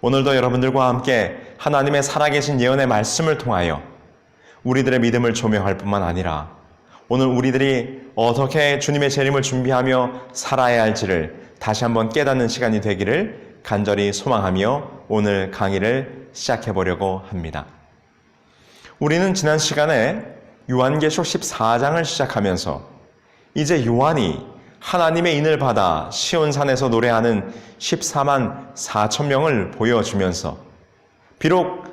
오늘도 여러분들과 함께 하나님의 살아계신 예언의 말씀을 통하여 우리들의 믿음을 조명할 뿐만 아니라 오늘 우리들이 어떻게 주님의 재림을 준비하며 살아야 할지를 다시 한번 깨닫는 시간이 되기를 간절히 소망하며 오늘 강의를 시작해 보려고 합니다. 우리는 지난 시간에 요한계시록 14장을 시작하면서 이제 요한이 하나님의 인을 받아 시온산에서 노래하는 14만 4천 명을 보여주면서 비록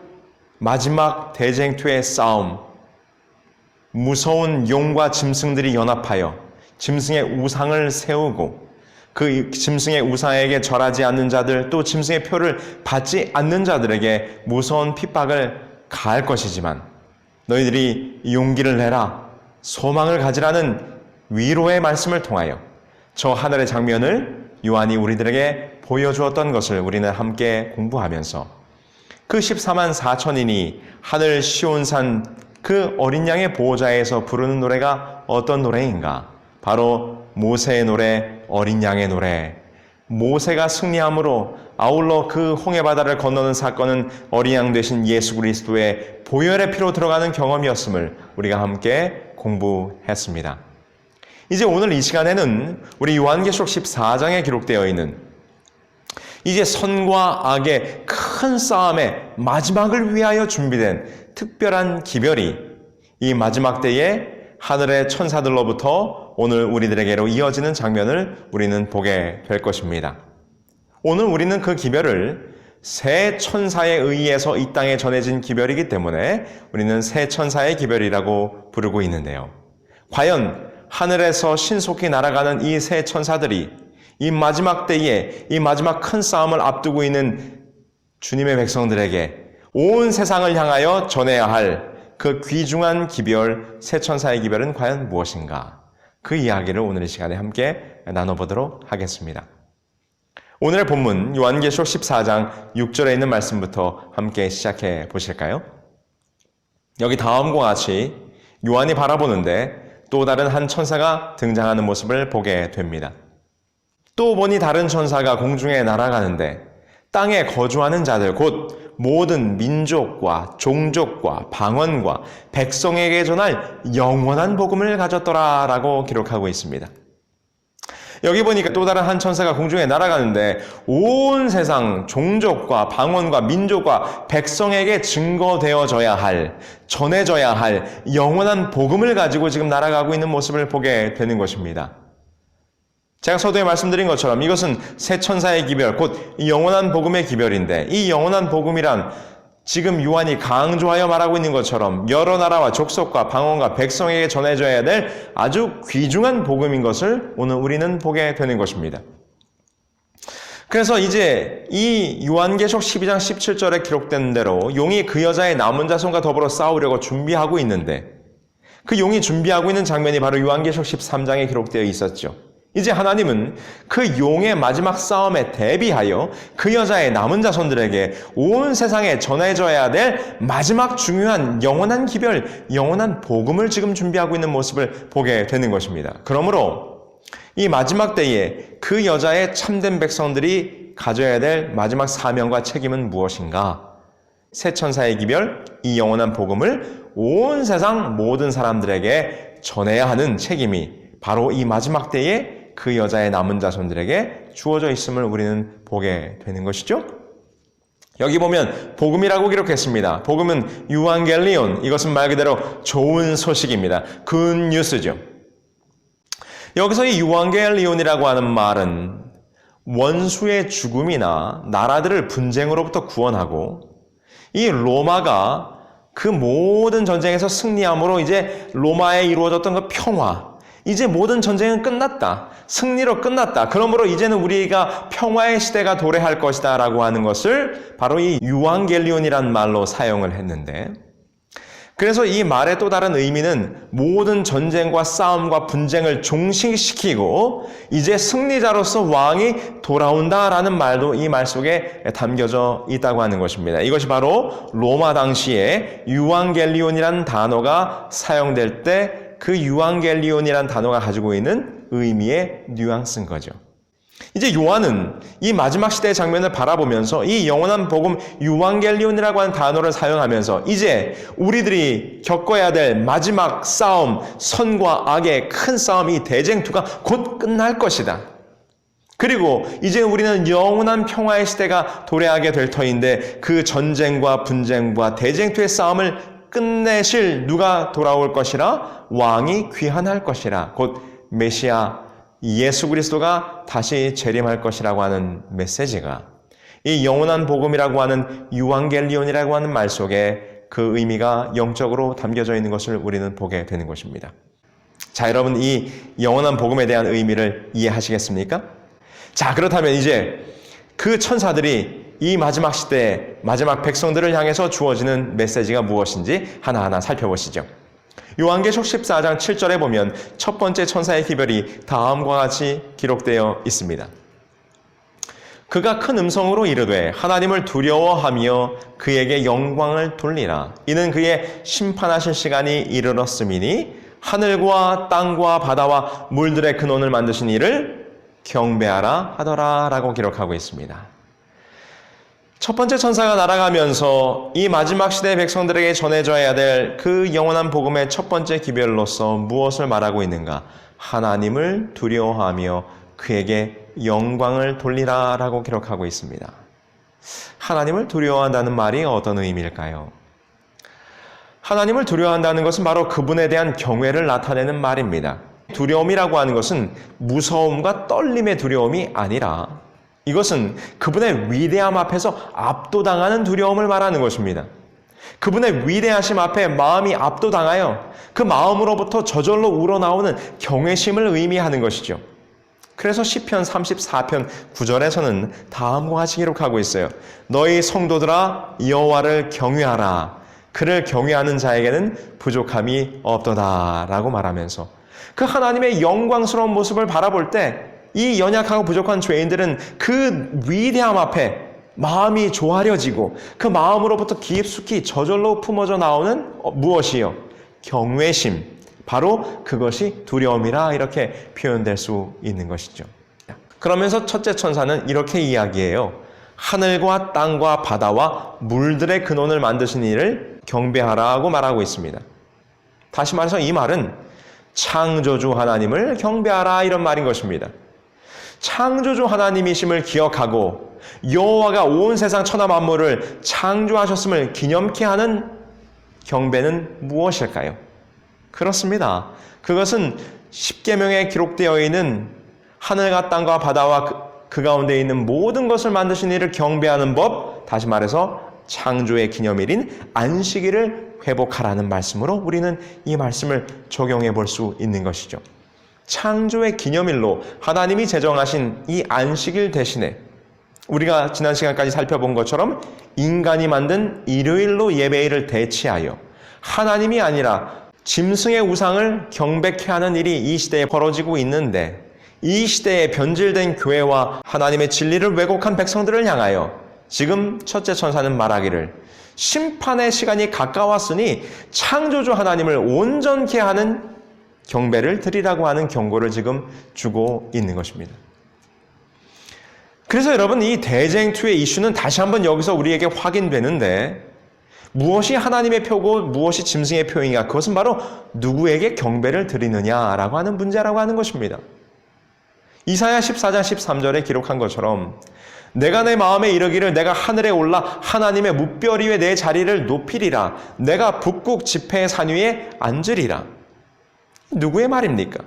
마지막 대쟁투의 싸움, 무서운 용과 짐승들이 연합하여 짐승의 우상을 세우고 그 짐승의 우상에게 절하지 않는 자들, 또 짐승의 표를 받지 않는 자들에게 무서운 핍박을 가할 것이지만 너희들이 용기를 내라, 소망을 가지라는 위로의 말씀을 통하여 저 하늘의 장면을 요한이 우리들에게 보여주었던 것을 우리는 함께 공부하면서 그 14만 4천인이 하늘 시온산 그 어린 양의 보호자에서 부르는 노래가 어떤 노래인가? 바로 모세의 노래, 어린 양의 노래. 모세가 승리함으로 아울러 그 홍해바다를 건너는 사건은 어린 양 되신 예수 그리스도의 보혈의 피로 들어가는 경험이었음을 우리가 함께 공부했습니다. 이제 오늘 이 시간에는 우리 요한계시록 14장에 기록되어 있는 이제 선과 악의 큰 싸움의 마지막을 위하여 준비된 특별한 기별이 이 마지막 때에 하늘의 천사들로부터 오늘 우리들에게로 이어지는 장면을 우리는 보게 될 것입니다. 오늘 우리는 그 기별을 새 천사에 의해서 이 땅에 전해진 기별이기 때문에 우리는 새 천사의 기별이라고 부르고 있는데요. 과연 하늘에서 신속히 날아가는 이 새 천사들이 이 마지막 때에 이 마지막 큰 싸움을 앞두고 있는 주님의 백성들에게 온 세상을 향하여 전해야 할 그 귀중한 기별, 새 천사의 기별은 과연 무엇인가? 그 이야기를 오늘 이 시간에 함께 나눠보도록 하겠습니다. 오늘의 본문 요한계시록 14장 6절에 있는 말씀부터 함께 시작해 보실까요? 여기 다음과 같이 요한이 바라보는데 또 다른 한 천사가 등장하는 모습을 보게 됩니다. 또 보니 다른 천사가 공중에 날아가는데 땅에 거주하는 자들 곧 모든 민족과 종족과 방언과 백성에게 전할 영원한 복음을 가졌더라 라고 기록하고 있습니다. 여기 보니까 또 다른 한 천사가 공중에 날아가는데 온 세상 종족과 방언과 민족과 백성에게 증거되어져야 할, 전해져야 할 영원한 복음을 가지고 지금 날아가고 있는 모습을 보게 되는 것입니다. 제가 서두에 말씀드린 것처럼 이것은 새 천사의 기별, 곧 영원한 복음의 기별인데 이 영원한 복음이란 지금 요한이 강조하여 말하고 있는 것처럼 여러 나라와 족속과 방언과 백성에게 전해져야 될 아주 귀중한 복음인 것을 오늘 우리는 보게 되는 것입니다. 그래서 이제 이 요한계시록 12장 17절에 기록된 대로 용이 그 여자의 남은 자손과 더불어 싸우려고 준비하고 있는데 그 용이 준비하고 있는 장면이 바로 요한계시록 13장에 기록되어 있었죠. 이제 하나님은 그 용의 마지막 싸움에 대비하여 그 여자의 남은 자손들에게 온 세상에 전해져야 될 마지막 중요한 영원한 기별, 영원한 복음을 지금 준비하고 있는 모습을 보게 되는 것입니다. 그러므로 이 마지막 때에 그 여자의 참된 백성들이 가져야 될 마지막 사명과 책임은 무엇인가? 새 천사의 기별, 이 영원한 복음을 온 세상 모든 사람들에게 전해야 하는 책임이 바로 이 마지막 때에 그 여자의 남은 자손들에게 주어져 있음을 우리는 보게 되는 것이죠. 여기 보면 복음이라고 기록했습니다. 복음은 유앙겔리온, 이것은 말 그대로 좋은 소식입니다. 굿뉴스죠. 여기서 이 유앙겔리온이라고 하는 말은 원수의 죽음이나 나라들을 분쟁으로부터 구원하고 이 로마가 그 모든 전쟁에서 승리함으로 이제 로마에 이루어졌던 그 평화, 이제 모든 전쟁은 끝났다. 승리로 끝났다. 그러므로 이제는 우리가 평화의 시대가 도래할 것이다 라고 하는 것을 바로 이 유앙겔리온이란 말로 사용을 했는데, 그래서 이 말의 또 다른 의미는 모든 전쟁과 싸움과 분쟁을 종식시키고 이제 승리자로서 왕이 돌아온다라는 말도 이 말 속에 담겨져 있다고 하는 것입니다. 이것이 바로 로마 당시에 유앙겔리온이라는 단어가 사용될 때 그 유앙겔리온이라는 단어가 가지고 있는 의미의 뉘앙스인 거죠. 이제 요한은 이 마지막 시대의 장면을 바라보면서 이 영원한 복음 유앙겔리온이라고 하는 단어를 사용하면서 이제 우리들이 겪어야 될 마지막 싸움, 선과 악의 큰 싸움, 이 대쟁투가 곧 끝날 것이다. 그리고 이제 우리는 영원한 평화의 시대가 도래하게 될 터인데 그 전쟁과 분쟁과 대쟁투의 싸움을 끝내실 누가 돌아올 것이라? 왕이 귀환할 것이라. 곧 메시아 예수 그리스도가 다시 재림할 것이라고 하는 메시지가 이 영원한 복음이라고 하는 유앙겔리온이라고 하는 말 속에 그 의미가 영적으로 담겨져 있는 것을 우리는 보게 되는 것입니다. 자, 여러분 이 영원한 복음에 대한 의미를 이해하시겠습니까? 자, 그렇다면 이제 그 천사들이 이 마지막 시대에 마지막 백성들을 향해서 주어지는 메시지가 무엇인지 하나하나 살펴보시죠. 요한계시록 14장 7절에 보면 첫 번째 천사의 기별이 다음과 같이 기록되어 있습니다. 그가 큰 음성으로 이르되 하나님을 두려워하며 그에게 영광을 돌리라. 이는 그의 심판하실 시간이 이르렀음이니 하늘과 땅과 바다와 물들의 근원을 만드신 이를 경배하라 하더라 라고 기록하고 있습니다. 첫 번째 천사가 날아가면서 이 마지막 시대의 백성들에게 전해져야 될 그 영원한 복음의 첫 번째 기별로서 무엇을 말하고 있는가? 하나님을 두려워하며 그에게 영광을 돌리라 라고 기록하고 있습니다. 하나님을 두려워한다는 말이 어떤 의미일까요? 하나님을 두려워한다는 것은 바로 그분에 대한 경외를 나타내는 말입니다. 두려움이라고 하는 것은 무서움과 떨림의 두려움이 아니라 이것은 그분의 위대함 앞에서 압도당하는 두려움을 말하는 것입니다. 그분의 위대하심 앞에 마음이 압도당하여 그 마음으로부터 저절로 우러나오는 경외심을 의미하는 것이죠. 그래서 시편 34편 9절에서는 다음과 같이 기록하고 있어요. 너희 성도들아 여호와를 경외하라. 그를 경외하는 자에게는 부족함이 없도다 라고 말하면서 그 하나님의 영광스러운 모습을 바라볼 때 이 연약하고 부족한 죄인들은 그 위대함 앞에 마음이 조아려지고 그 마음으로부터 깊숙이 저절로 품어져 나오는 무엇이요? 경외심. 바로 그것이 두려움이라 이렇게 표현될 수 있는 것이죠. 그러면서 첫째 천사는 이렇게 이야기해요. 하늘과 땅과 바다와 물들의 근원을 만드신 이를 경배하라고 말하고 있습니다. 다시 말해서 이 말은 창조주 하나님을 경배하라 이런 말인 것입니다. 창조주 하나님이심을 기억하고 여호와가 온 세상 천하 만물을 창조하셨음을 기념케 하는 경배는 무엇일까요? 그렇습니다. 그것은 십계명에 기록되어 있는 하늘과 땅과 바다와 그 가운데 있는 모든 것을 만드신 이를 경배하는 법, 다시 말해서 창조의 기념일인 안식일을 회복하라는 말씀으로 우리는 이 말씀을 적용해 볼 수 있는 것이죠. 창조의 기념일로 하나님이 제정하신 이 안식일 대신에 우리가 지난 시간까지 살펴본 것처럼 인간이 만든 일요일로 예배일을 대체하여 하나님이 아니라 짐승의 우상을 경배케 하는 일이 이 시대에 벌어지고 있는데 이 시대에 변질된 교회와 하나님의 진리를 왜곡한 백성들을 향하여 지금 첫째 천사는 말하기를 심판의 시간이 가까웠으니 창조주 하나님을 온전케 하는 경배를 드리라고 하는 경고를 지금 주고 있는 것입니다. 그래서 여러분 이 대쟁투의 이슈는 다시 한번 여기서 우리에게 확인되는데 무엇이 하나님의 표고 무엇이 짐승의 표인가? 그것은 바로 누구에게 경배를 드리느냐라고 하는 문제라고 하는 것입니다. 이사야 14장 13절에 기록한 것처럼 내가 내 마음에 이르기를 내가 하늘에 올라 하나님의 뭇별 위에 내 자리를 높이리라. 내가 북극 지폐의 산 위에 앉으리라. 누구의 말입니까?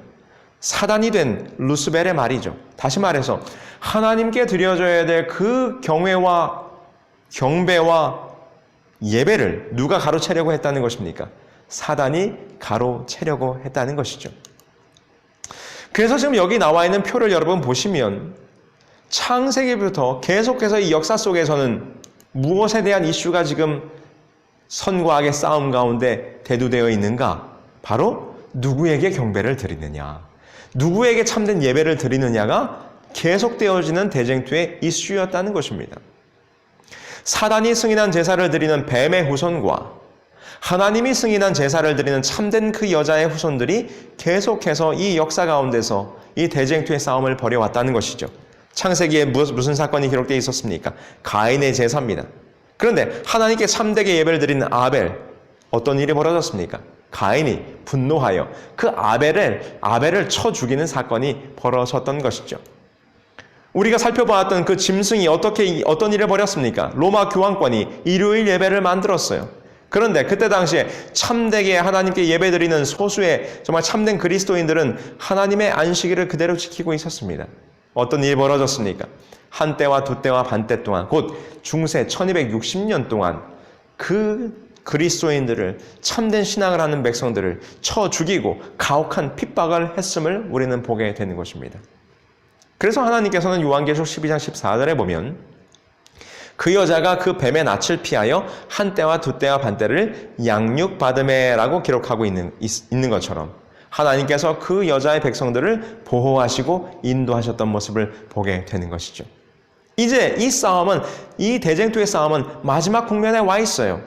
사단이 된 루스벨의 말이죠. 다시 말해서 하나님께 드려져야 될 그 경외와 경배와 예배를 누가 가로채려고 했다는 것입니까? 사단이 가로채려고 했다는 것이죠. 그래서 지금 여기 나와 있는 표를 여러분 보시면 창세기부터 계속해서 이 역사 속에서는 무엇에 대한 이슈가 지금 선과 악의 싸움 가운데 대두되어 있는가? 바로 누구에게 경배를 드리느냐, 누구에게 참된 예배를 드리느냐가 계속되어지는 대쟁투의 이슈였다는 것입니다. 사단이 승인한 제사를 드리는 뱀의 후손과 하나님이 승인한 제사를 드리는 참된 그 여자의 후손들이 계속해서 이 역사 가운데서 이 대쟁투의 싸움을 벌여왔다는 것이죠. 창세기에 무슨 사건이 기록되어 있었습니까? 가인의 제사입니다. 그런데 하나님께 참되게 예배를 드리는 아벨, 어떤 일이 벌어졌습니까? 가인이 분노하여 그 아벨을 쳐 죽이는 사건이 벌어졌던 것이죠. 우리가 살펴보았던 그 짐승이 어떤 일을 벌였습니까? 로마 교황권이 일요일 예배를 만들었어요. 그런데 그때 당시에 참되게 하나님께 예배드리는 소수의 정말 참된 그리스도인들은 하나님의 안식일을 그대로 지키고 있었습니다. 어떤 일이 벌어졌습니까? 한 때와 두 때와 반때 동안, 곧 중세 1260년 동안 그 그리스도인들을, 참된 신앙을 하는 백성들을 쳐 죽이고 가혹한 핍박을 했음을 우리는 보게 되는 것입니다. 그래서 하나님께서는 요한계시록 12장 14절에 보면 그 여자가 그 뱀의 낯을 피하여 한 때와 두 때와 반때를 양육받음에라고 기록하고 있는 것처럼 하나님께서 그 여자의 백성들을 보호하시고 인도하셨던 모습을 보게 되는 것이죠. 이제 이 대쟁투의 싸움은 마지막 국면에 와 있어요.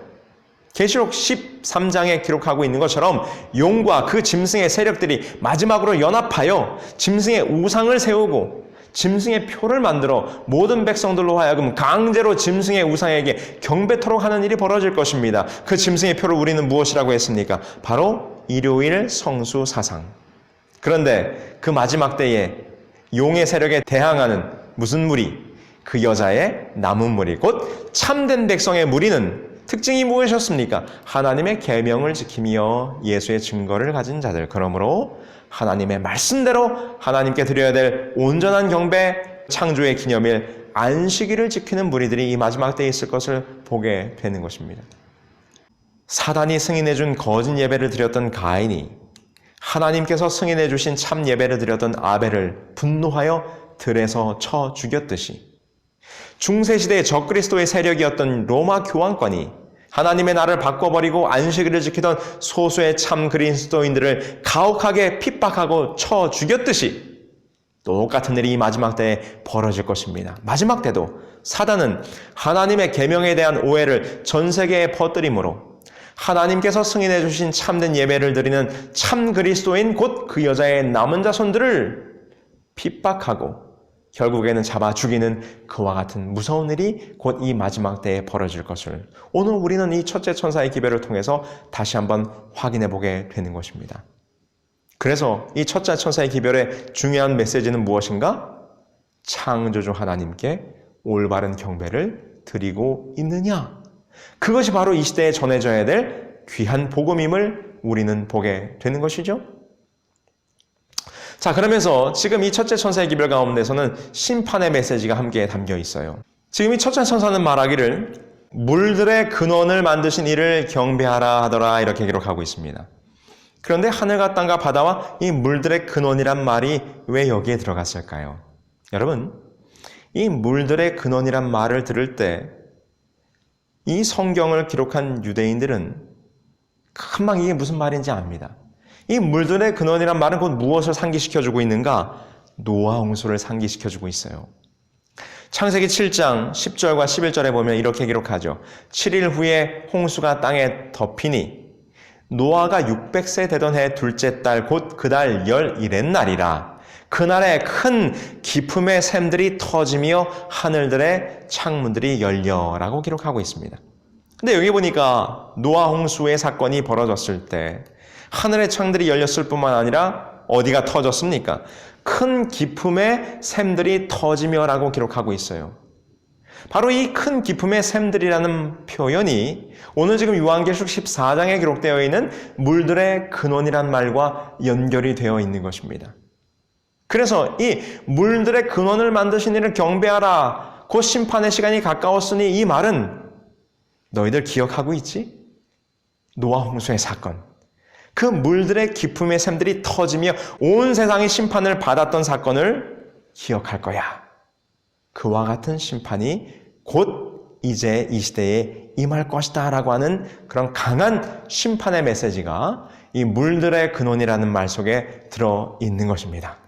계시록 13장에 기록하고 있는 것처럼 용과 그 짐승의 세력들이 마지막으로 연합하여 짐승의 우상을 세우고 짐승의 표를 만들어 모든 백성들로 하여금 강제로 짐승의 우상에게 경배토록 하는 일이 벌어질 것입니다. 그 짐승의 표를 우리는 무엇이라고 했습니까? 바로 일요일 성수 사상. 그런데 그 마지막 때에 용의 세력에 대항하는 무슨 무리? 그 여자의 남은 무리, 곧 참된 백성의 무리는 특징이 무엇이었습니까? 하나님의 계명을 지키며 예수의 증거를 가진 자들. 그러므로 하나님의 말씀대로 하나님께 드려야 될 온전한 경배, 창조의 기념일, 안식일을 지키는 무리들이 이 마지막 때에 있을 것을 보게 되는 것입니다. 사단이 승인해준 거짓 예배를 드렸던 가인이 하나님께서 승인해주신 참 예배를 드렸던 아벨을 분노하여 들에서 쳐 죽였듯이 중세시대의 적그리스도의 세력이었던 로마 교황권이 하나님의 나라를 바꿔버리고 안식일을 지키던 소수의 참 그리스도인들을 가혹하게 핍박하고 쳐 죽였듯이 똑같은 일이 마지막 때에 벌어질 것입니다. 마지막 때도 사단은 하나님의 계명에 대한 오해를 전 세계에 퍼뜨림으로 하나님께서 승인해 주신 참된 예배를 드리는 참 그리스도인 곧 그 여자의 남은 자손들을 핍박하고 결국에는 잡아 죽이는 그와 같은 무서운 일이 곧 이 마지막 때에 벌어질 것을 오늘 우리는 이 첫째 천사의 기별을 통해서 다시 한번 확인해 보게 되는 것입니다. 그래서 이 첫째 천사의 기별의 중요한 메시지는 무엇인가? 창조주 하나님께 올바른 경배를 드리고 있느냐? 그것이 바로 이 시대에 전해져야 될 귀한 복음임을 우리는 보게 되는 것이죠. 자, 그러면서 지금 이 첫째 천사의 기별 가운데서는 심판의 메시지가 함께 담겨 있어요. 지금 이 첫째 천사는 말하기를 물들의 근원을 만드신 이를 경배하라 하더라 이렇게 기록하고 있습니다. 그런데 하늘과 땅과 바다와 이 물들의 근원이란 말이 왜 여기에 들어갔을까요? 여러분, 이 물들의 근원이란 말을 들을 때 이 성경을 기록한 유대인들은 금방 이게 무슨 말인지 압니다. 이 물들의 근원이란 말은 곧 무엇을 상기시켜주고 있는가? 노아 홍수를 상기시켜주고 있어요. 창세기 7장 10절과 11절에 보면 이렇게 기록하죠. 7일 후에 홍수가 땅에 덮이니 노아가 600세 되던 해 둘째 달 곧 그 달 11날이라. 그날에 큰 기품의 샘들이 터지며 하늘들의 창문들이 열려라고 기록하고 있습니다. 근데 여기 보니까 노아 홍수의 사건이 벌어졌을 때 하늘의 창들이 열렸을 뿐만 아니라 어디가 터졌습니까? 큰 기품의 샘들이 터지며라고 기록하고 있어요. 바로 이 큰 기품의 샘들이라는 표현이 오늘 지금 요한계시록 14장에 기록되어 있는 물들의 근원이란 말과 연결이 되어 있는 것입니다. 그래서 이 물들의 근원을 만드신 이를 경배하라. 곧 심판의 시간이 가까웠으니 이 말은 너희들 기억하고 있지? 노아 홍수의 사건. 그 물들의 기품의 샘들이 터지며 온 세상이 심판을 받았던 사건을 기억할 거야. 그와 같은 심판이 곧 이제 이 시대에 임할 것이다 라고 하는 그런 강한 심판의 메시지가 이 물들의 근원이라는 말 속에 들어있는 것입니다.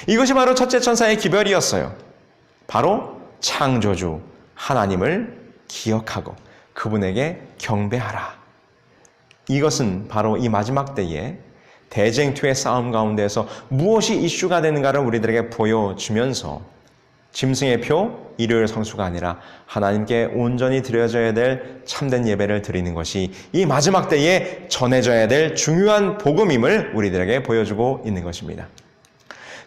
이것이 바로 첫째 천사의 기별이었어요. 바로 창조주 하나님을 기억하고 그분에게 경배하라. 이것은 바로 이 마지막 때에 대쟁투의 싸움 가운데서 무엇이 이슈가 되는가를 우리들에게 보여주면서 짐승의 표, 일요일 성수가 아니라 하나님께 온전히 드려져야 될 참된 예배를 드리는 것이 이 마지막 때에 전해져야 될 중요한 복음임을 우리들에게 보여주고 있는 것입니다.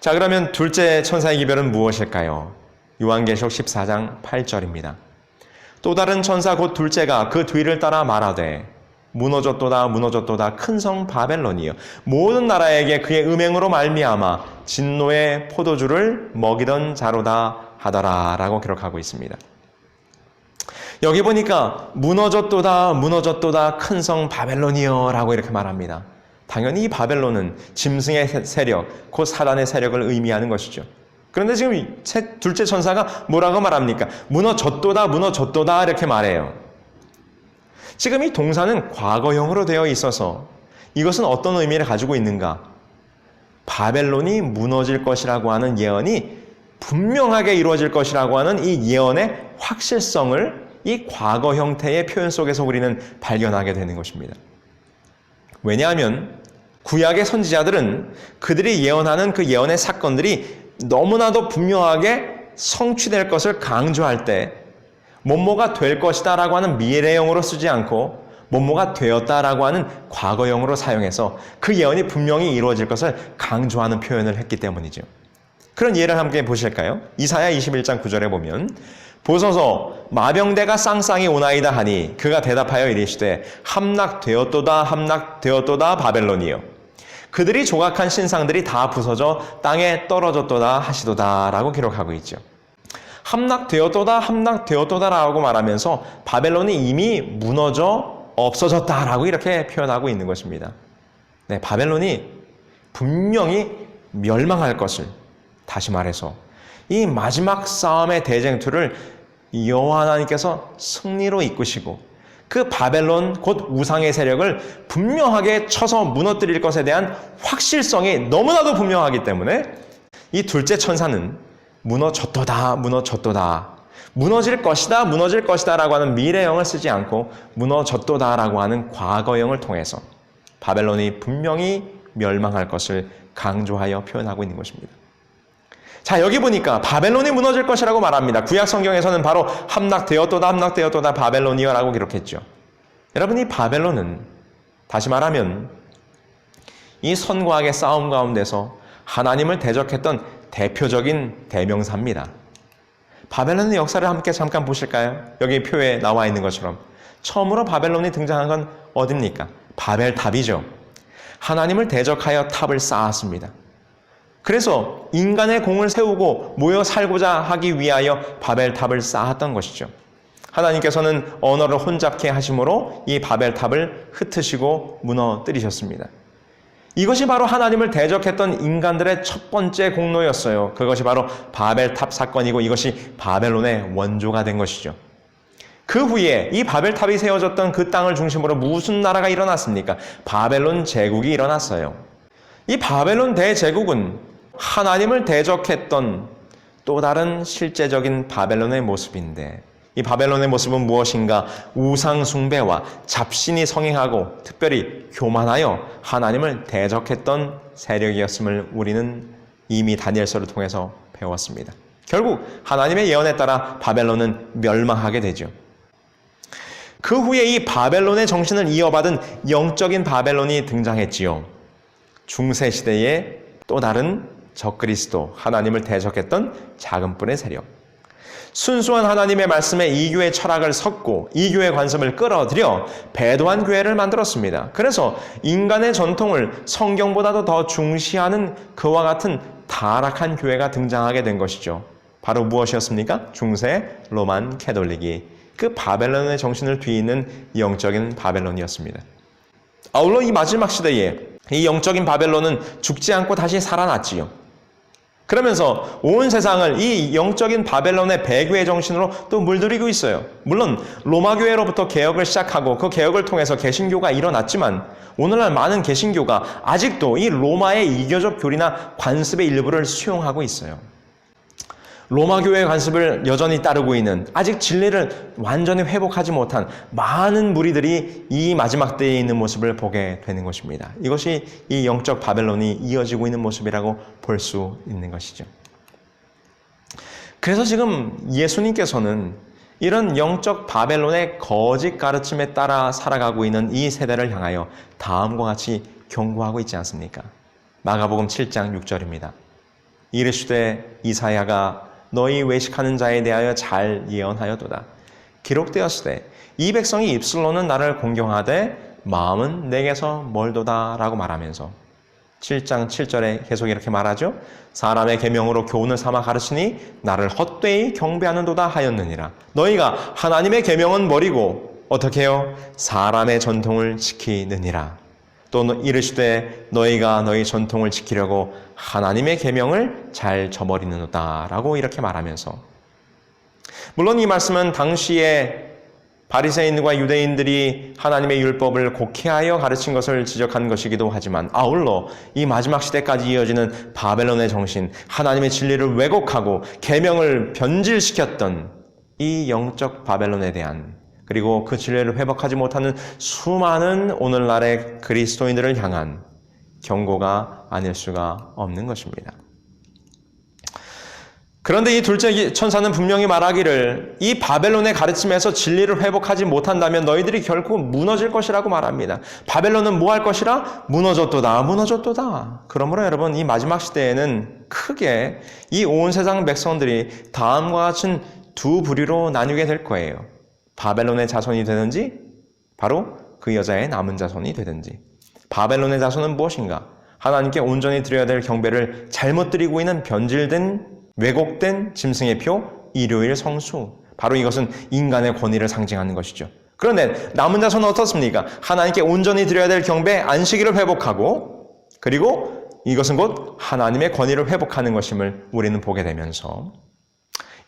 자, 그러면 둘째 천사의 기별은 무엇일까요? 요한계시록 14장 8절입니다. 또 다른 천사 곧 둘째가 그 뒤를 따라 말하되 무너졌도다 무너졌도다 큰 성 바벨론이여 모든 나라에게 그의 음행으로 말미암아 진노의 포도주를 먹이던 자로다 하더라 라고 기록하고 있습니다. 여기 보니까 무너졌도다 무너졌도다 큰 성 바벨론이여 라고 이렇게 말합니다. 당연히 이 바벨론은 짐승의 세력 곧 사단의 세력을 의미하는 것이죠. 그런데 지금 둘째 천사가 뭐라고 말합니까? 무너졌도다 무너졌도다 이렇게 말해요. 지금 이 동사는 과거형으로 되어 있어서 이것은 어떤 의미를 가지고 있는가? 바벨론이 무너질 것이라고 하는 예언이 분명하게 이루어질 것이라고 하는 이 예언의 확실성을 이 과거 형태의 표현 속에서 우리는 발견하게 되는 것입니다. 왜냐하면 구약의 선지자들은 그들이 예언하는 그 예언의 사건들이 너무나도 분명하게 성취될 것을 강조할 때 뭐뭐가 될 것이다 라고 하는 미래형으로 쓰지 않고 뭐뭐가 되었다라고 하는 과거형으로 사용해서 그 예언이 분명히 이루어질 것을 강조하는 표현을 했기 때문이죠. 그런 예를 함께 보실까요? 이사야 21장 9절에 보면 보소서 마병대가 쌍쌍이 오나이다 하니 그가 대답하여 이르시되 함락되었도다 함락되었도다 바벨론이여 그들이 조각한 신상들이 다 부서져 땅에 떨어졌도다 하시도다 라고 기록하고 있죠. 함락되었도다 함락되었도다 라고 말하면서 바벨론이 이미 무너져 없어졌다 라고 이렇게 표현하고 있는 것입니다. 네, 바벨론이 분명히 멸망할 것을 다시 말해서 이 마지막 싸움의 대쟁투를 여호와 하나님께서 승리로 이끄시고 그 바벨론 곧 우상의 세력을 분명하게 쳐서 무너뜨릴 것에 대한 확실성이 너무나도 분명하기 때문에 이 둘째 천사는 무너졌도다 무너졌도다 무너질 것이다 무너질 것이다 라고 하는 미래형을 쓰지 않고 무너졌도다 라고 하는 과거형을 통해서 바벨론이 분명히 멸망할 것을 강조하여 표현하고 있는 것입니다. 자, 여기 보니까 바벨론이 무너질 것이라고 말합니다. 구약 성경에서는 바로 함락되었도다 함락되었도다 바벨론이여 라고 기록했죠. 여러분, 이 바벨론은 다시 말하면 이 선과 악의 싸움 가운데서 하나님을 대적했던 대표적인 대명사입니다. 바벨론의 역사를 함께 잠깐 보실까요? 여기 표에 나와 있는 것처럼 처음으로 바벨론이 등장한 건 어딥니까? 바벨탑이죠. 하나님을 대적하여 탑을 쌓았습니다. 그래서 인간의 공을 세우고 모여 살고자 하기 위하여 바벨탑을 쌓았던 것이죠. 하나님께서는 언어를 혼잡케 하심으로 이 바벨탑을 흩으시고 무너뜨리셨습니다. 이것이 바로 하나님을 대적했던 인간들의 첫 번째 공로였어요. 그것이 바로 바벨탑 사건이고 이것이 바벨론의 원조가 된 것이죠. 그 후에 이 바벨탑이 세워졌던 그 땅을 중심으로 무슨 나라가 일어났습니까? 바벨론 제국이 일어났어요. 이 바벨론 대제국은 하나님을 대적했던 또 다른 실제적인 바벨론의 모습인데 이 바벨론의 모습은 무엇인가? 우상 숭배와 잡신이 성행하고 특별히 교만하여 하나님을 대적했던 세력이었음을 우리는 이미 다니엘서를 통해서 배웠습니다. 결국 하나님의 예언에 따라 바벨론은 멸망하게 되죠. 그 후에 이 바벨론의 정신을 이어받은 영적인 바벨론이 등장했지요. 중세시대의 또 다른 적그리스도, 하나님을 대적했던 작은 뿔의 세력. 순수한 하나님의 말씀에 이교의 철학을 섞고 이교의 관심을 끌어들여 배도한 교회를 만들었습니다. 그래서 인간의 전통을 성경보다도 더 중시하는 그와 같은 타락한 교회가 등장하게 된 것이죠. 바로 무엇이었습니까? 중세 로만 캐톨릭이 그 바벨론의 정신을 뒤이는 영적인 바벨론이었습니다. 아울러 이 마지막 시대에 이 영적인 바벨론은 죽지 않고 다시 살아났지요. 그러면서 온 세상을 이 영적인 바벨론의 배교의 정신으로 또 물들이고 있어요. 물론 로마 교회로부터 개혁을 시작하고 그 개혁을 통해서 개신교가 일어났지만 오늘날 많은 개신교가 아직도 이 로마의 이교적 교리나 관습의 일부를 수용하고 있어요. 로마 교회의 관습을 여전히 따르고 있는, 아직 진리를 완전히 회복하지 못한 많은 무리들이 이 마지막 때에 있는 모습을 보게 되는 것입니다. 이것이 이 영적 바벨론이 이어지고 있는 모습이라고 볼 수 있는 것이죠. 그래서 지금 예수님께서는 이런 영적 바벨론의 거짓 가르침에 따라 살아가고 있는 이 세대를 향하여 다음과 같이 경고하고 있지 않습니까? 마가복음 7장 6절입니다. 이르시되 이사야가 너희 외식하는 자에 대하여 잘 예언하여도다. 기록되었으되 이 백성이 입술로는 나를 공경하되 마음은 내게서 멀도다 라고 말하면서 7장 7절에 계속 이렇게 말하죠. 사람의 계명으로 교훈을 삼아 가르치니 나를 헛되이 경배하는도다 하였느니라. 너희가 하나님의 계명은 버리고 어떻게 해요? 사람의 전통을 지키느니라. 또 이르시되 너희가 너희 전통을 지키려고 하나님의 계명을 잘 저버리는도다 라고 이렇게 말하면서, 물론 이 말씀은 당시에 바리새인과 유대인들이 하나님의 율법을 곡해하여 가르친 것을 지적한 것이기도 하지만, 아울러 이 마지막 시대까지 이어지는 바벨론의 정신, 하나님의 진리를 왜곡하고 계명을 변질시켰던 이 영적 바벨론에 대한, 그리고 그 진리를 회복하지 못하는 수많은 오늘날의 그리스도인들을 향한 경고가 아닐 수가 없는 것입니다. 그런데 이 둘째 천사는 분명히 말하기를 이 바벨론의 가르침에서 진리를 회복하지 못한다면 너희들이 결코 무너질 것이라고 말합니다. 바벨론은 뭐 할 것이라? 무너졌도다, 무너졌도다. 그러므로 여러분, 이 마지막 시대에는 크게 이 온 세상 백성들이 다음과 같은 두 부류로 나뉘게 될 거예요. 바벨론의 자손이 되든지 바로 그 여자의 남은 자손이 되든지. 바벨론의 자손은 무엇인가? 하나님께 온전히 드려야 될 경배를 잘못 드리고 있는 변질된, 왜곡된 짐승의 표, 일요일 성수. 바로 이것은 인간의 권위를 상징하는 것이죠. 그런데 남은 자손은 어떻습니까? 하나님께 온전히 드려야 될 경배, 안식일을 회복하고, 그리고 이것은 곧 하나님의 권위를 회복하는 것임을 우리는 보게 되면서,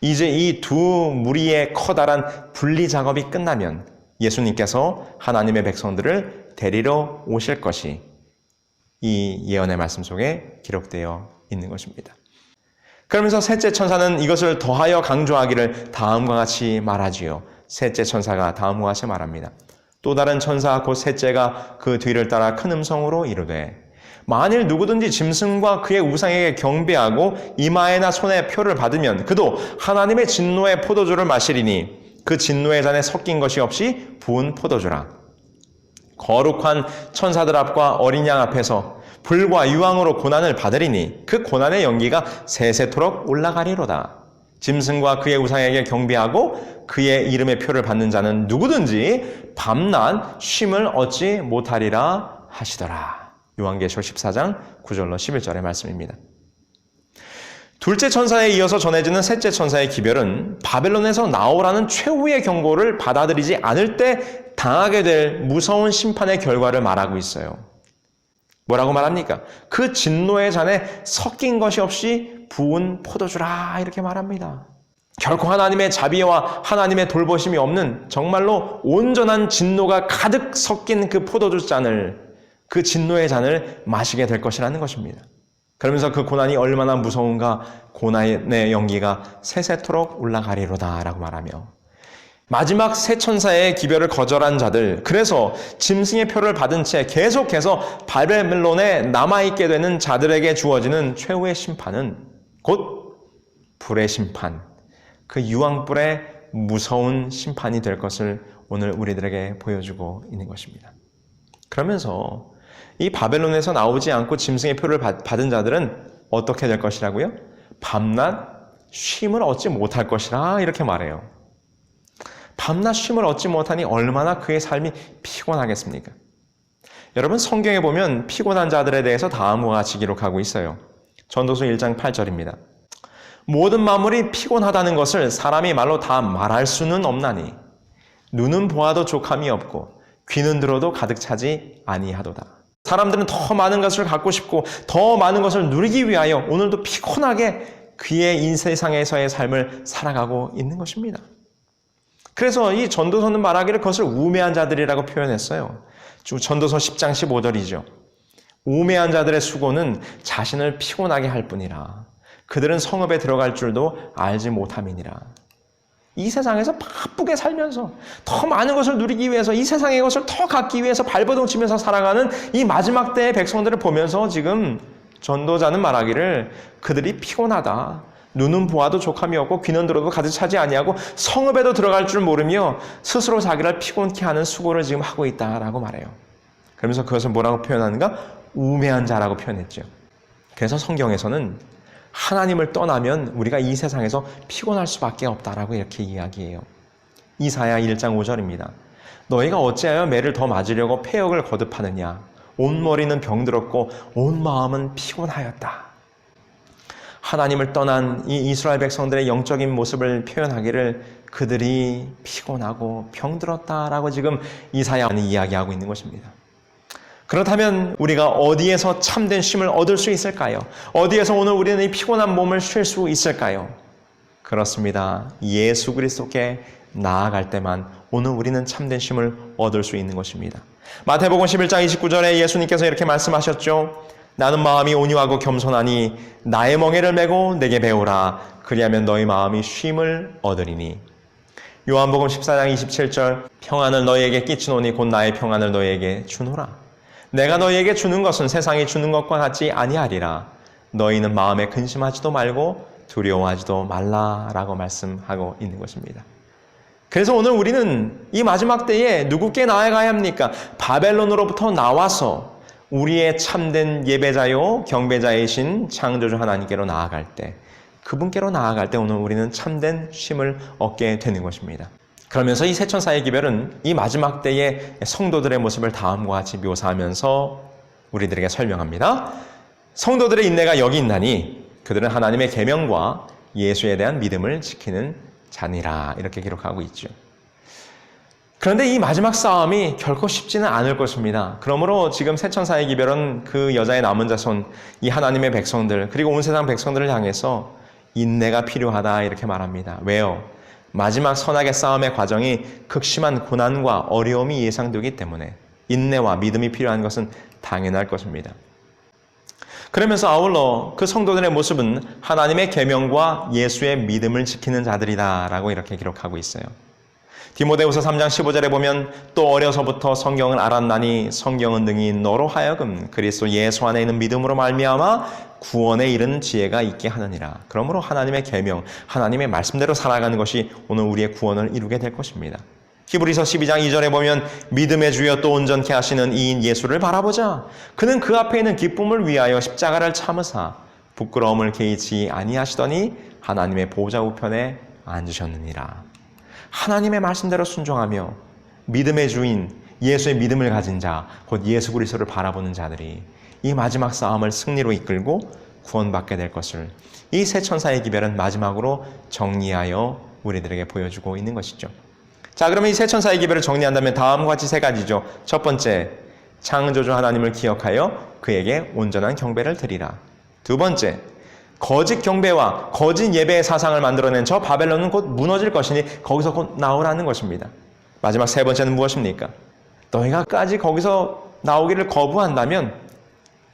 이제 이 두 무리의 커다란 분리 작업이 끝나면 예수님께서 하나님의 백성들을 데리러 오실 것이 이 예언의 말씀 속에 기록되어 있는 것입니다. 그러면서 셋째 천사는 이것을 더하여 강조하기를 다음과 같이 말하지요. 셋째 천사가 다음과 같이 말합니다. 또 다른 천사 곧 셋째가 그 뒤를 따라 큰 음성으로 이르되 만일 누구든지 짐승과 그의 우상에게 경배하고 이마에나 손에 표를 받으면 그도 하나님의 진노의 포도주를 마시리니 그 진노의 잔에 섞인 것이 없이 부은 포도주라. 거룩한 천사들 앞과 어린 양 앞에서 불과 유황으로 고난을 받으리니 그 고난의 연기가 세세토록 올라가리로다. 짐승과 그의 우상에게 경배하고 그의 이름의 표를 받는 자는 누구든지 밤낮 쉼을 얻지 못하리라 하시더라. 요한계시록 14장 9절로 11절의 말씀입니다. 둘째 천사에 이어서 전해지는 셋째 천사의 기별은 바벨론에서 나오라는 최후의 경고를 받아들이지 않을 때 당하게 될 무서운 심판의 결과를 말하고 있어요. 뭐라고 말합니까? 그 진노의 잔에 섞인 것이 없이 부은 포도주라 이렇게 말합니다. 결코 하나님의 자비와 하나님의 돌보심이 없는 정말로 온전한 진노가 가득 섞인 그 포도주 잔을, 그 진노의 잔을 마시게 될 것이라는 것입니다. 그러면서 그 고난이 얼마나 무서운가, 고난의 연기가 세세토록 올라가리로다 라고 말하며 마지막 세 천사의 기별을 거절한 자들, 그래서 짐승의 표를 받은 채 계속해서 바벨론에 남아있게 되는 자들에게 주어지는 최후의 심판은 곧 불의 심판, 그 유황불의 무서운 심판이 될 것을 오늘 우리들에게 보여주고 있는 것입니다. 그러면서 이 바벨론에서 나오지 않고 짐승의 표를 받은 자들은 어떻게 될 것이라고요? 밤낮 쉼을 얻지 못할 것이라 이렇게 말해요. 밤낮 쉼을 얻지 못하니 얼마나 그의 삶이 피곤하겠습니까? 여러분, 성경에 보면 피곤한 자들에 대해서 다음과 같이 기록하고 있어요. 전도서 1장 8절입니다. 모든 만물이 피곤하다는 것을 사람이 말로 다 말할 수는 없나니 눈은 보아도 족함이 없고 귀는 들어도 가득 차지 아니하도다. 사람들은 더 많은 것을 갖고 싶고 더 많은 것을 누리기 위하여 오늘도 피곤하게 그의 인세상에서의 삶을 살아가고 있는 것입니다. 그래서 이 전도서는 말하기를 그것을 우매한 자들이라고 표현했어요. 전도서 10장 15절이죠. 우매한 자들의 수고는 자신을 피곤하게 할 뿐이라 그들은 성읍에 들어갈 줄도 알지 못함이니라. 이 세상에서 바쁘게 살면서 더 많은 것을 누리기 위해서 이 세상의 것을 더 갖기 위해서 발버둥 치면서 살아가는 이 마지막 때의 백성들을 보면서 지금 전도자는 말하기를 그들이 피곤하다. 눈은 보아도 족함이 없고 귀는 들어도 가득 차지 아니하고 성읍에도 들어갈 줄 모르며 스스로 자기를 피곤케 하는 수고를 지금 하고 있다라고 말해요. 그러면서 그것을 뭐라고 표현하는가? 우매한 자라고 표현했죠. 그래서 성경에서는 하나님을 떠나면 우리가 이 세상에서 피곤할 수밖에 없다라고 이렇게 이야기해요. 이사야 1장 5절입니다. 너희가 어찌하여 매를 더 맞으려고 폐역을 거듭하느냐? 온 머리는 병들었고 온 마음은 피곤하였다. 하나님을 떠난 이 이스라엘 백성들의 영적인 모습을 표현하기를 그들이 피곤하고 병들었다라고 지금 이사야는 이야기하고 있는 것입니다. 그렇다면 우리가 어디에서 참된 쉼을 얻을 수 있을까요? 어디에서 오늘 우리는 이 피곤한 몸을 쉴 수 있을까요? 그렇습니다. 예수 그리스도께 나아갈 때만 오늘 우리는 참된 쉼을 얻을 수 있는 것입니다. 마태복음 11장 29절에 예수님께서 이렇게 말씀하셨죠. 나는 마음이 온유하고 겸손하니 나의 멍에를 메고 내게 배우라. 그리하면 너희 마음이 쉼을 얻으리니. 요한복음 14장 27절 평안을 너희에게 끼치노니 곧 나의 평안을 너희에게 주노라. 내가 너희에게 주는 것은 세상이 주는 것과 같지 아니하리라. 너희는 마음에 근심하지도 말고 두려워하지도 말라라고 말씀하고 있는 것입니다. 그래서 오늘 우리는 이 마지막 때에 누구께 나아가야 합니까? 바벨론으로부터 나와서 우리의 참된 예배자요 경배자이신 창조주 하나님께로 나아갈 때, 그분께로 나아갈 때 오늘 우리는 참된 쉼을 얻게 되는 것입니다. 그러면서 이 세천사의 기별은 이 마지막 때의 성도들의 모습을 다음과 같이 묘사하면서 우리들에게 설명합니다. 성도들의 인내가 여기 있나니 그들은 하나님의 계명과 예수에 대한 믿음을 지키는 자니라. 이렇게 기록하고 있죠. 그런데 이 마지막 싸움이 결코 쉽지는 않을 것입니다. 그러므로 지금 세천사의 기별은 그 여자의 남은 자손, 이 하나님의 백성들, 그리고 온 세상 백성들을 향해서 인내가 필요하다 이렇게 말합니다. 왜요? 마지막 선악의 싸움의 과정이 극심한 고난과 어려움이 예상되기 때문에 인내와 믿음이 필요한 것은 당연할 것입니다. 그러면서 아울러 그 성도들의 모습은 하나님의 계명과 예수의 믿음을 지키는 자들이다라고 이렇게 기록하고 있어요. 디모데후서 3장 15절에 보면 또 어려서부터 성경을 알았나니 성경은 능히 너로 하여금 그리스도 예수 안에 있는 믿음으로 말미암아 구원에 이르는 지혜가 있게 하느니라. 그러므로 하나님의 계명, 하나님의 말씀대로 살아가는 것이 오늘 우리의 구원을 이루게 될 것입니다. 히브리서 12장 2절에 보면 믿음의 주여 또 온전케 하시는 이인 예수를 바라보자. 그는 그 앞에 있는 기쁨을 위하여 십자가를 참으사 부끄러움을 개의치 아니하시더니 하나님의 보좌 우편에 앉으셨느니라. 하나님의 말씀대로 순종하며 믿음의 주인 예수의 믿음을 가진 자, 곧 예수 그리스도를 바라보는 자들이 이 마지막 싸움을 승리로 이끌고 구원받게 될 것을 이 세 천사의 기별은 마지막으로 정리하여 우리들에게 보여주고 있는 것이죠. 자, 그러면 이 세 천사의 기별을 정리한다면 다음과 같이 세 가지죠. 첫 번째, 창조주 하나님을 기억하여 그에게 온전한 경배를 드리라. 두 번째, 거짓 경배와 거짓 예배의 사상을 만들어낸 저 바벨론은 곧 무너질 것이니 거기서 곧 나오라는 것입니다. 마지막 세 번째는 무엇입니까? 너희가까지 거기서 나오기를 거부한다면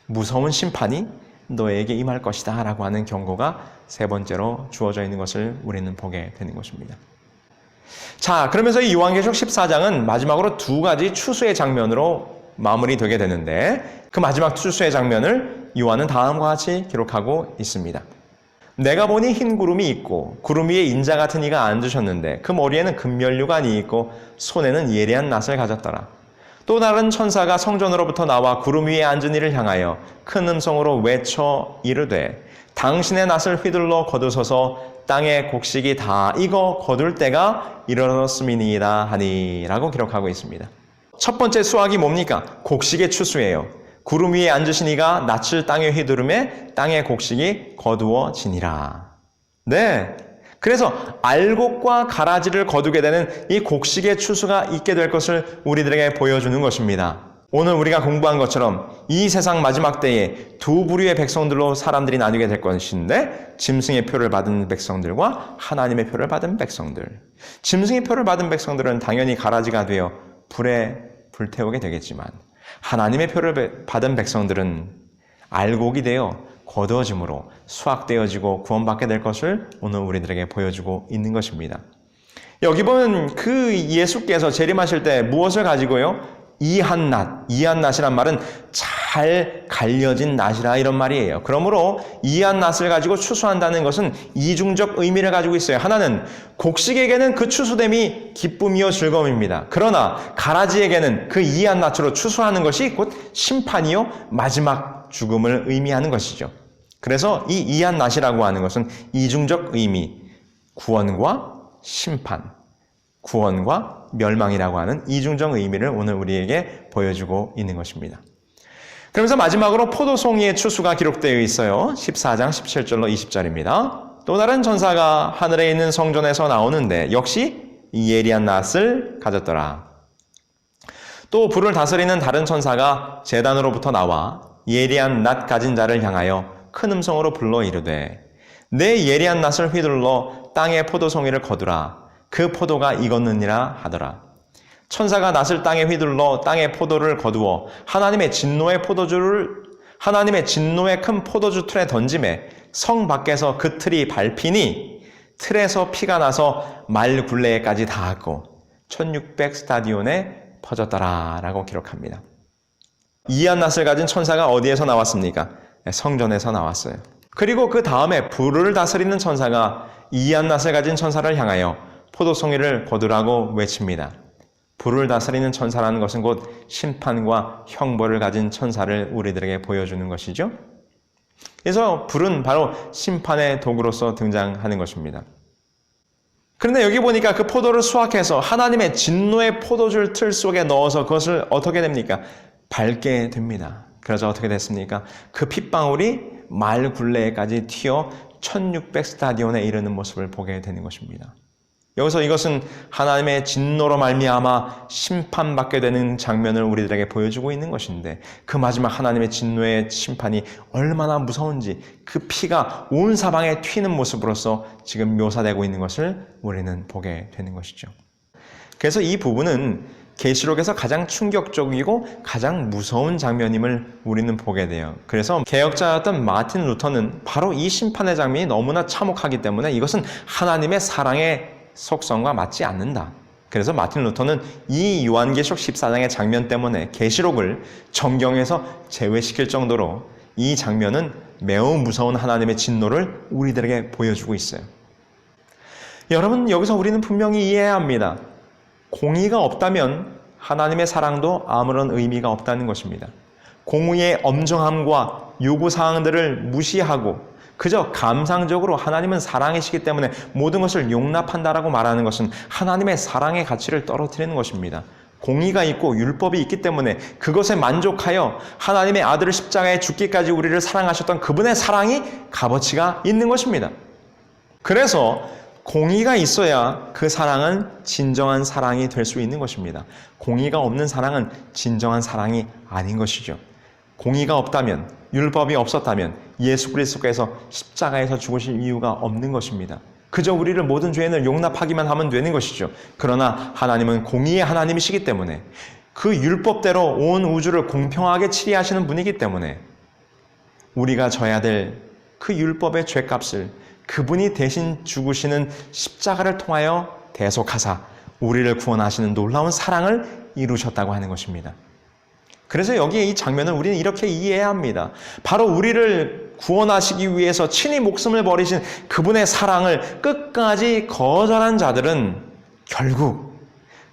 무서운 심판이 너에게 임할 것이다 라고 하는 경고가 세 번째로 주어져 있는 것을 우리는 보게 되는 것입니다. 자, 그러면서 이 요한계시록 14장은 마지막으로 두 가지 추수의 장면으로 마무리되게 되는데 그 마지막 추수의 장면을 요한은 다음과 같이 기록하고 있습니다. 내가 보니 흰 구름이 있고 구름 위에 인자 같은 이가 앉으셨는데 그 머리에는 금면류관이 있고 손에는 예리한 낫을 가졌더라. 또 다른 천사가 성전으로부터 나와 구름 위에 앉은 이를 향하여 큰 음성으로 외쳐 이르되 당신의 낫을 휘둘러 거두소서 땅의 곡식이 다 익어 거둘 때가 이르렀음이니이다 하니 라고 기록하고 있습니다. 첫 번째 수확이 뭡니까? 곡식의 추수예요. 구름 위에 앉으신 이가 낯을 땅에 휘두르매 땅의 곡식이 거두어지니라. 네. 그래서 알곡과 가라지를 거두게 되는 이 곡식의 추수가 있게 될 것을 우리들에게 보여주는 것입니다. 오늘 우리가 공부한 것처럼 이 세상 마지막 때에 두 부류의 백성들로 사람들이 나뉘게 될 것인데 짐승의 표를 받은 백성들과 하나님의 표를 받은 백성들. 짐승의 표를 받은 백성들은 당연히 가라지가 되어 불에 불태우게 되겠지만 하나님의 표를 받은 백성들은 알곡이 되어 거두어짐으로 수확되어지고 구원받게 될 것을 오늘 우리들에게 보여주고 있는 것입니다. 여기 보면 그 예수께서 재림하실 때 무엇을 가지고요? 이한 낫이란 말은 잘 갈려진 낫이라 이런 말이에요. 그러므로 이한 낫을 가지고 추수한다는 것은 이중적 의미를 가지고 있어요. 하나는 곡식에게는 그 추수됨이 기쁨이요 즐거움입니다. 그러나 가라지에게는 그 이한 낫으로 추수하는 것이 곧 심판이요 마지막 죽음을 의미하는 것이죠. 그래서 이 이한 낫이라고 하는 것은 이중적 의미, 구원과 심판, 구원과 멸망이라고 하는 이중적 의미를 오늘 우리에게 보여주고 있는 것입니다. 그러면서 마지막으로 포도송이의 추수가 기록되어 있어요. 14장 17절로 20절입니다. 또 다른 전사가 하늘에 있는 성전에서 나오는데 역시 예리한 낫을 가졌더라. 또 불을 다스리는 다른 천사가 제단으로부터 나와 예리한 낫 가진 자를 향하여 큰 음성으로 불러 이르되 내 예리한 낫을 휘둘러 땅의 포도송이를 거두라. 그 포도가 익었느니라 하더라. 천사가 낫을 땅에 휘둘러 땅의 포도를 거두어 하나님의 진노의 큰 포도주 틀에 던짐에 성 밖에서 그 틀이 밟히니 틀에서 피가 나서 말 굴레에까지 닿았고 1600 스타디온에 퍼졌더라 라고 기록합니다. 이한 낫을 가진 천사가 어디에서 나왔습니까? 성전에서 나왔어요. 그리고 그 다음에 불을 다스리는 천사가 이한 낫을 가진 천사를 향하여 포도송이를 거두라고 외칩니다. 불을 다스리는 천사라는 것은 곧 심판과 형벌을 가진 천사를 우리들에게 보여주는 것이죠. 그래서 불은 바로 심판의 도구로서 등장하는 것입니다. 그런데 여기 보니까 그 포도를 수확해서 하나님의 진노의 포도줄 틀 속에 넣어서 그것을 어떻게 됩니까? 밟게 됩니다. 그래서 어떻게 됐습니까? 그 핏방울이 말 굴레에까지 튀어 1600 스타디온에 이르는 모습을 보게 되는 것입니다. 여기서 이것은 하나님의 진노로 말미암아 심판받게 되는 장면을 우리들에게 보여주고 있는 것인데 그 마지막 하나님의 진노의 심판이 얼마나 무서운지 그 피가 온 사방에 튀는 모습으로서 지금 묘사되고 있는 것을 우리는 보게 되는 것이죠. 그래서 이 부분은 계시록에서 가장 충격적이고 가장 무서운 장면임을 우리는 보게 돼요. 그래서 개혁자였던 마틴 루터는 바로 이 심판의 장면이 너무나 참혹하기 때문에 이것은 하나님의 사랑의 속성과 맞지 않는다. 그래서 마틴 루터는 이 요한계시록 14장의 장면 때문에 계시록을 정경에서 제외시킬 정도로 이 장면은 매우 무서운 하나님의 진노를 우리들에게 보여주고 있어요. 여러분, 여기서 우리는 분명히 이해해야 합니다. 공의가 없다면 하나님의 사랑도 아무런 의미가 없다는 것입니다. 공의의 엄정함과 요구사항들을 무시하고 그저 감상적으로 하나님은 사랑이시기 때문에 모든 것을 용납한다라고 말하는 것은 하나님의 사랑의 가치를 떨어뜨리는 것입니다. 공의가 있고 율법이 있기 때문에 그것에 만족하여 하나님의 아들을 십자가에 죽기까지 우리를 사랑하셨던 그분의 사랑이 값어치가 있는 것입니다. 그래서 공의가 있어야 그 사랑은 진정한 사랑이 될 수 있는 것입니다. 공의가 없는 사랑은 진정한 사랑이 아닌 것이죠. 공의가 없다면, 율법이 없었다면 예수 그리스도께서 십자가에서 죽으실 이유가 없는 것입니다. 그저 우리를 모든 죄인을 용납하기만 하면 되는 것이죠. 그러나 하나님은 공의의 하나님이시기 때문에 그 율법대로 온 우주를 공평하게 치리하시는 분이기 때문에 우리가 져야 될 그 율법의 죄값을 그분이 대신 죽으시는 십자가를 통하여 대속하사 우리를 구원하시는 놀라운 사랑을 이루셨다고 하는 것입니다. 그래서 여기에 이 장면을 우리는 이렇게 이해해야 합니다. 바로 우리를 구원하시기 위해서 친히 목숨을 버리신 그분의 사랑을 끝까지 거절한 자들은 결국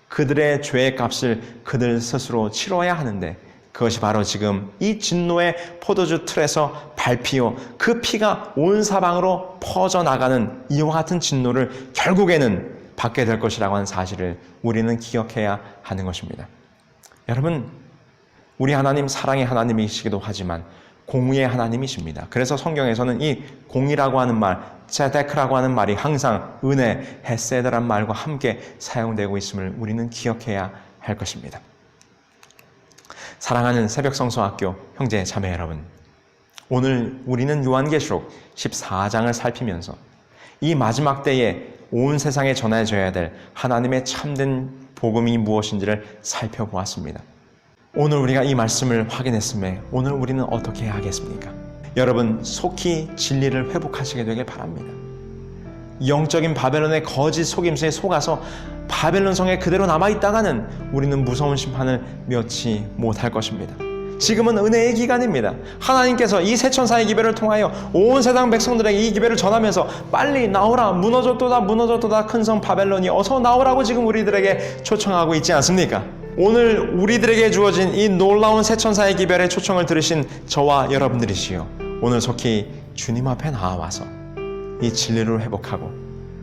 그들의 죄의 값을 그들 스스로 치러야 하는데 그것이 바로 지금 이 진노의 포도주 틀에서 밟히어 그 피가 온 사방으로 퍼져나가는 이와 같은 진노를 결국에는 받게 될 것이라고 하는 사실을 우리는 기억해야 하는 것입니다. 여러분, 우리 하나님 사랑의 하나님이시기도 하지만 공의의 하나님이십니다. 그래서 성경에서는 이 공의라고 하는 말, 제데크라고 하는 말이 항상 은혜, 헤세드란 말과 함께 사용되고 있음을 우리는 기억해야 할 것입니다. 사랑하는 새벽성서학교 형제 자매 여러분, 오늘 우리는 요한계시록 14장을 살피면서 이 마지막 때에 온 세상에 전해져야 될 하나님의 참된 복음이 무엇인지를 살펴보았습니다. 오늘 우리가 이 말씀을 확인했음에 오늘 우리는 어떻게 해야 하겠습니까? 여러분 속히 진리를 회복하시게 되길 바랍니다. 영적인 바벨론의 거짓 속임수에 속아서 바벨론 성에 그대로 남아있다가는 우리는 무서운 심판을 면치 못할 것입니다. 지금은 은혜의 기간입니다. 하나님께서 이 세천사의 기별을 통하여 온 세상 백성들에게 이 기별을 전하면서 빨리 나오라, 무너졌도다 큰 성 바벨론이 어서 나오라고 지금 우리들에게 초청하고 있지 않습니까? 오늘 우리들에게 주어진 이 놀라운 세천사의 기별의 초청을 들으신 저와 여러분들이시여, 오늘 속히 주님 앞에 나와서 이 진리를 회복하고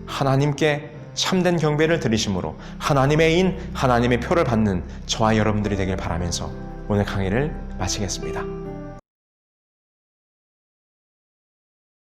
하나님께 참된 경배를 드리심으로 하나님의 인, 하나님의 표를 받는 저와 여러분들이 되길 바라면서 오늘 강의를 마치겠습니다.